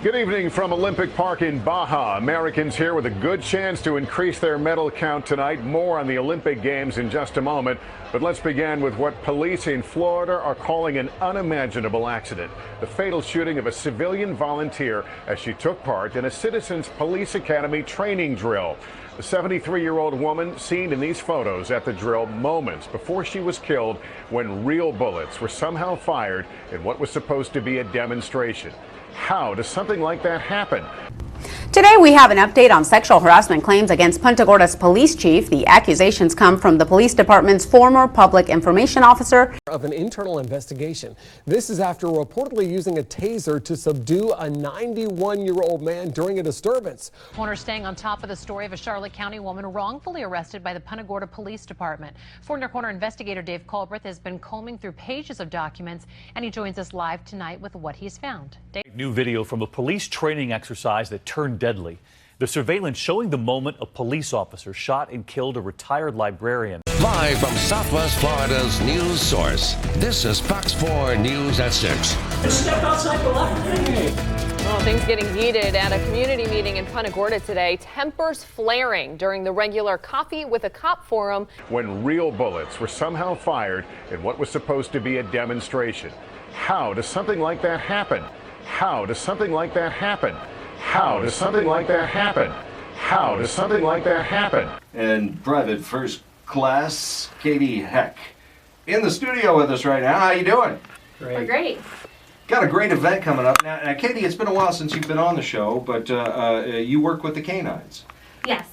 Good evening from Olympic Park in Baja. Americans here with a good chance to increase their medal count tonight. More on the Olympic Games in just a moment. But let's begin with what police in Florida are calling an unimaginable accident. The fatal shooting of a civilian volunteer as she took part in a Citizens Police Academy training drill. The 73-year-old woman seen in these photos at the drill moments before she was killed when real bullets were somehow fired in what was supposed to be a demonstration. How does something like that happen? Today we have an update on sexual harassment claims against Punta Gorda's police chief. The accusations come from the police department's former public information officer. Of an internal investigation. This is after reportedly using a taser to subdue a 91-year-old man during a disturbance. Corner staying on top of the story of a Charlotte County woman wrongfully arrested by the Punta Gorda Police Department. Four Corner investigator Dave Culbreth has been combing through pages of documents, and he joins us live tonight with what he's found. Dave? New video from a police training exercise that turned deadly. The surveillance showing the moment a police officer shot and killed a retired librarian. Live from Southwest Florida's news source, this is Fox 4 News at 6. Step outside the line. Well, things getting heated at a community meeting in Punta Gorda today. Tempers flaring during the regular Coffee with a Cop forum. When real bullets were somehow fired in what was supposed to be a demonstration. How does something like that happen? How does something like that happen? How does something like that happen? How does something like that happen? And private first class, Katie Heck, in the studio with us right now. How you doing? Great. We're great. Got a great event coming up. Now, Katie, it's been a while since you've been on the show, but you work with the canines. Yes.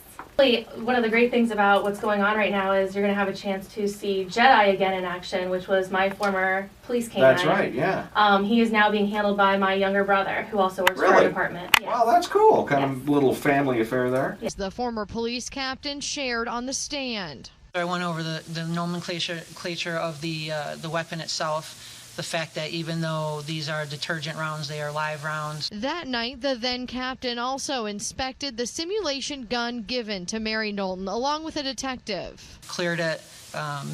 One of the great things about what's going on right now is you're going to have a chance to see Jedi again in action, which was my former police canine. That's right, yeah. He is now being handled by my younger brother, who also works for our department. Yes. Wow, that's cool. Kind of little family affair there. Yes. The former police captain shared on the stand. I went over the nomenclature of the weapon itself. The fact that even though these are detergent rounds, they are live rounds. That night, the then captain also inspected the simulation gun given to Mary Knowlton, along with a detective. Cleared it,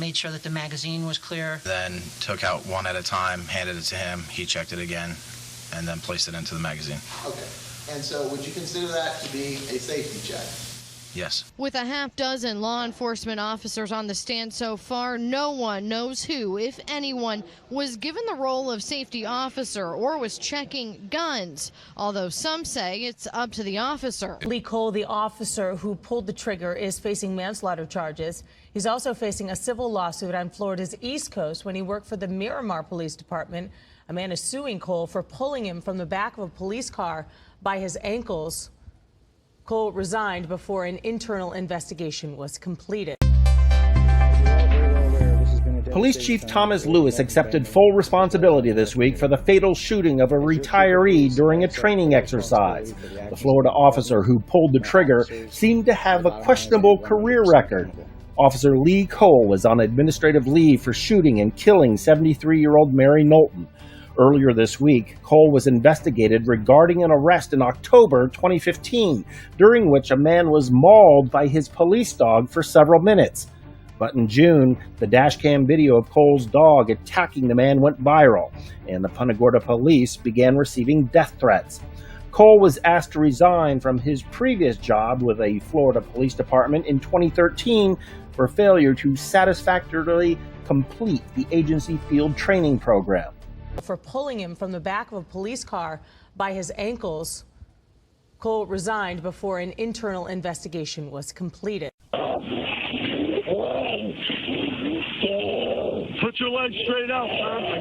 made sure that the magazine was clear. Then took out one at a time, handed it to him, he checked it again, and then placed it into the magazine. Okay, and so would you consider that to be a safety check? Yes. With a half dozen law enforcement officers on the stand so far, no one knows who, if anyone, was given the role of safety officer or was checking guns, although some say it's up to the officer. Lee Cole, the officer who pulled the trigger, is facing manslaughter charges. He's also facing a civil lawsuit on Florida's East Coast when he worked for the Miramar Police Department. A man is suing Cole for pulling him from the back of a police car by his ankles. Cole resigned before an internal investigation was completed. Police Chief Thomas Lewis accepted full responsibility this week for the fatal shooting of a retiree during a training exercise. The Florida officer who pulled the trigger seemed to have a questionable career record. Officer Lee Cole was on administrative leave for shooting and killing 73-year-old Mary Knowlton. Earlier this week, Cole was investigated regarding an arrest in October 2015, during which a man was mauled by his police dog for several minutes. But in June, the dashcam video of Cole's dog attacking the man went viral, and the Punta Gorda police began receiving death threats. Cole was asked to resign from his previous job with a Florida police department in 2013 for failure to satisfactorily complete the agency field training program. For pulling him from the back of a police car by his ankles. Cole resigned before an internal investigation was completed. Put your legs straight out,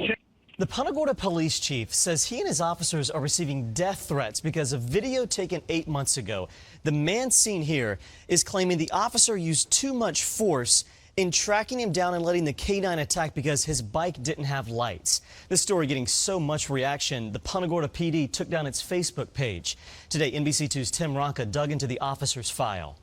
sir. The Punta Gorda police chief says he and his officers are receiving death threats because of video taken 8 months ago. The man seen here is claiming the officer used too much force in tracking him down and letting the canine attack because his bike didn't have lights. This story getting so much reaction, the Punta Gorda PD took down its Facebook page. Today, NBC2's Tim Ronca dug into the officer's file.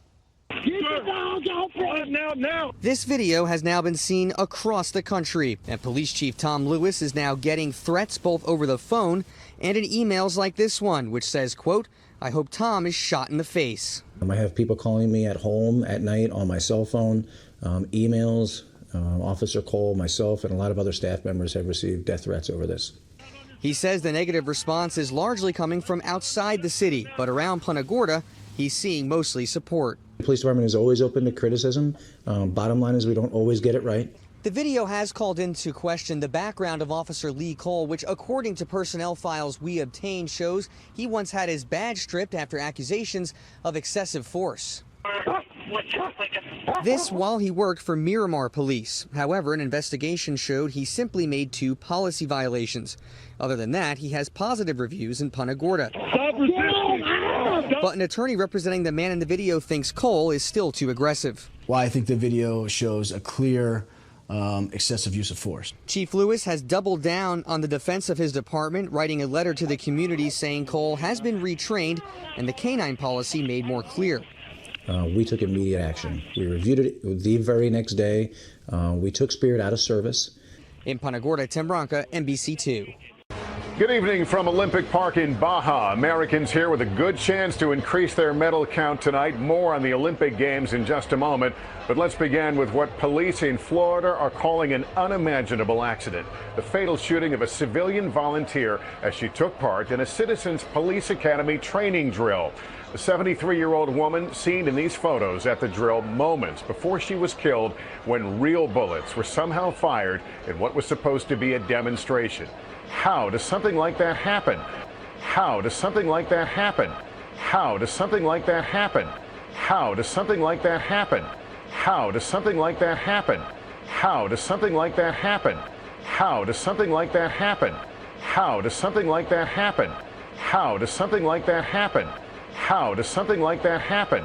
This video has now been seen across the country, and Police Chief Tom Lewis is now getting threats both over the phone and in emails like this one, which says, quote, "I hope Tom is shot in the face." I have people calling me at home at night on my cell phone, emails. Officer Cole, myself, and a lot of other staff members have received death threats over this. He says the negative response is largely coming from outside the city, but around Punta Gorda, he's seeing mostly support. The police department is always open to criticism. Bottom line is we don't always get it right. The video has called into question the background of Officer Lee Cole, which, according to personnel files we obtained, shows he once had his badge stripped after accusations of excessive force. This while he worked for Miramar Police. However, an investigation showed he simply made 2 policy violations. Other than that, he has positive reviews in Punta Gorda. But an attorney representing the man in the video thinks Cole is still too aggressive. Well, I think the video shows a clear excessive use of force. Chief Lewis has doubled down on the defense of his department, writing a letter to the community saying Cole has been retrained and the canine policy made more clear. We took immediate action. We reviewed it the very next day. We took Spirit out of service. In Punta Gorda, Tim Branca, NBC2. Good evening from Olympic Park in Baja. Americans here with a good chance to increase their medal count tonight. More on the Olympic Games in just a moment. But let's begin with what police in Florida are calling an unimaginable accident. The fatal shooting of a civilian volunteer as she took part in a Citizens Police Academy training drill. The 73-year-old woman seen in these photos at the drill moments before she was killed when real bullets were somehow fired in what was supposed to be a demonstration. How does something like that happen? How does something like that happen? How does something like that happen? How does something like that happen? How does something like that happen? How does something like that happen? How does something like that happen? How does something like that happen? How does something like that happen? How does something like that happen?